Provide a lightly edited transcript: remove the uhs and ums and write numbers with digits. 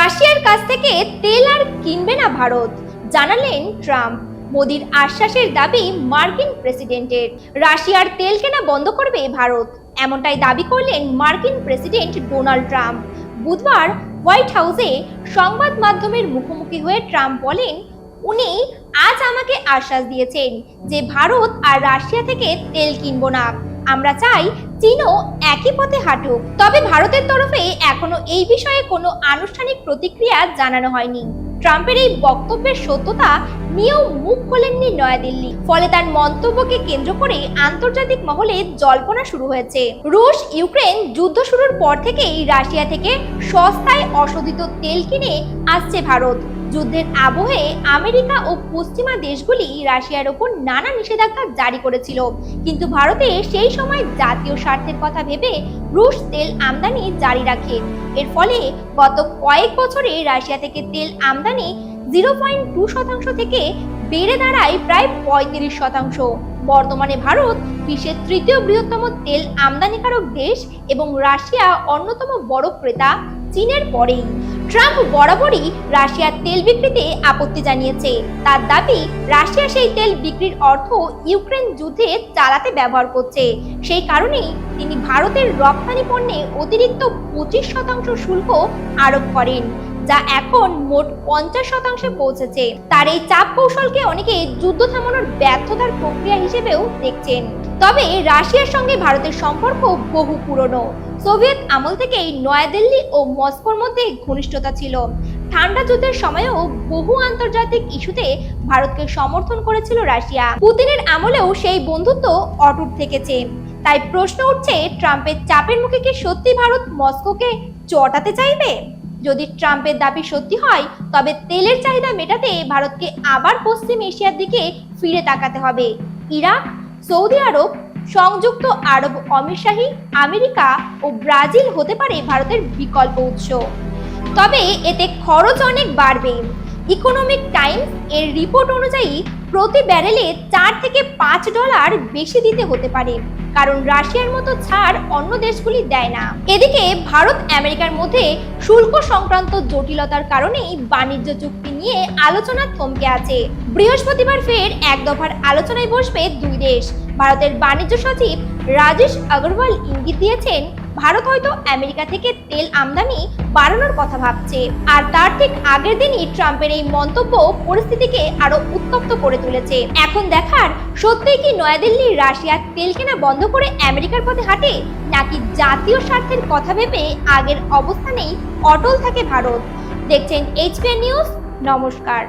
রাশিয়ার কাছ থেকে তেল আর কিনবে না ভারত, জানালেন ট্রাম্প। মোদির আশ্বাসের দাবি মার্কিন প্রেসিডেন্টের। রাশিয়ার তেল কেনা বন্ধ করবে ভারত, এমনটাই দাবি করলেন মার্কিন প্রেসিডেন্ট ডোনাল্ড ট্রাম্প। বুধবার হোয়াইট হাউসে সংবাদ মাধ্যমের মুখোমুখি হয়ে ট্রাম্প বলেন, উনি আজ আমাকে আশ্বাস দিয়েছেন যে ভারত আর রাশিয়া থেকে তেল কিনবো না। আমরা চাই চীনও একই পথে হাঁটুক। তবে ভারতের তরফে এখনো এই বিষয়ে কোনো আনুষ্ঠানিক প্রতিক্রিয়া জানানো হয়নি। ট্রাম্পের এই বক্তব্যের সত্যতা নিয়েও মুখ খোলেননি নয়াদিল্লি। ফলে তার মন্তব্যকে কেন্দ্র করে আন্তর্জাতিক মহলে জল্পনা শুরু হয়েছে। রুশ ইউক্রেন যুদ্ধ শুরুর পর থেকেই রাশিয়া থেকে সস্তায় অশোধিত তেল কিনে আসছে ভারত। যুদ্ধের আবহে আমেরিকা ও পশ্চিমা দেশগুলি রাশিয়ার ওপর নানা নিষেধাজ্ঞা জারি করেছিল, কিন্তু ভারতে সেই সময় জাতীয় স্বার্থের কথা ভেবে রুশ তেল আমদানি জারি রাখে। এর ফলে গত কয়েক বছরে রাশিয়া থেকে তেল আমদানি 0.2% থেকে বেড়ে দাঁড়ায় প্রায় 35%। বর্তমানে ভারত বিশ্বের তৃতীয় বৃহত্তম তেল আমদানিকারক দেশ এবং রাশিয়া অন্যতম বড় ক্রেতা চীনের পরেই। ট্রাম্প বরাবরই রাশিয়ার তেল বিক্রিতে আপত্তি জানিয়েছে। তার দাবি, রাশিয়া সেই তেল বিক্রির অর্থ ইউক্রেন যুদ্ধে চালাতে ব্যবহার করছে। সেই কারণেই তিনি ভারতের রপ্তানি পণ্যে অতিরিক্ত 25% শুল্ক আরোপ করেন, যা এখন মোট 50% পৌঁছেছে। তার এই চাপ কৌশলকে অনেকে যুদ্ধ থামানোর ব্যর্থতার প্রক্রিয়া হিসেবেও দেখছেন। তবে রাশিয়ার সঙ্গে ভারতের সম্পর্ক বহু পুরনো। সোভিয়েত আমল থেকেই নয়াদিল্লি ও মস্কোর মধ্যে ঘনিষ্ঠতা ছিল। ঠান্ডা যুদ্ধের সময়ও বহু আন্তর্জাতিক ইস্যুতে ভারতকে সমর্থন করেছিল রাশিয়া। পুতিনের আমলেও সেই বন্ধুত্ব অটুট থেকেছে। তাই প্রশ্ন উঠছে, ট্রাম্পের চাপের মুখে কি সত্যি ভারত মস্কোকে চটাতে চাইবে? যদি ট্রাম্পের দাবি সত্যি হয়, তবে তেলের চাহিদা মেটাতে ভারতকে আবার পশ্চিম এশিয়ার দিকে ফিরে তাকাতে হবে। ইরাক, সৌদি আরব, সংযুক্ত আরব অমিরশাহী, আমেরিকা ও ব্রাজিল হতে পারে ভারতের বিকল্প উৎস। তবে এতে খরচ অনেক বাড়বে। ইকোনমিক টাইমস এর রিপোর্ট অনুযায়ী প্রতি ব্যারেলে $4 থেকে $5 বেশি দিতে হতে পারে, কারণ রাশিয়ার মতো ছাড় অন্য দেশগুলি দেয় না। এদিকে ভারত আমেরিকার মধ্যে শুল্ক সংক্রান্ত জটিলতার কারণেই বাণিজ্য চুক্তি নিয়ে আলোচনা থমকে আছে। বৃহস্পতিবার ফের এক দফার আলোচনায় বসবে দুই দেশ। ভারতের বাণিজ্য সচিব রাজেশ আগরওয়াল ইঙ্গিত দিয়েছেন, ভারত হয়তো আমেরিকা থেকে তেল আমদানি বাড়ানোর কথা ভাবছে। আর তার ঠিক আগের দিনই ট্রাম্পের এই মন্তব্য পরিস্থিতিকে আরো উত্তপ্ত করে তুলেছে। এখন দেখার, সত্যিই কি নয়াদিল্লি রাশিয়ার তেল কেনা বন্ধ করে আমেরিকার পথে হাঁটে, নাকি জাতীয় স্বার্থের কথা ভেবে আগের অবস্থানেই অটল থাকে ভারত। দেখছেন HPN নিউজ। নমস্কার।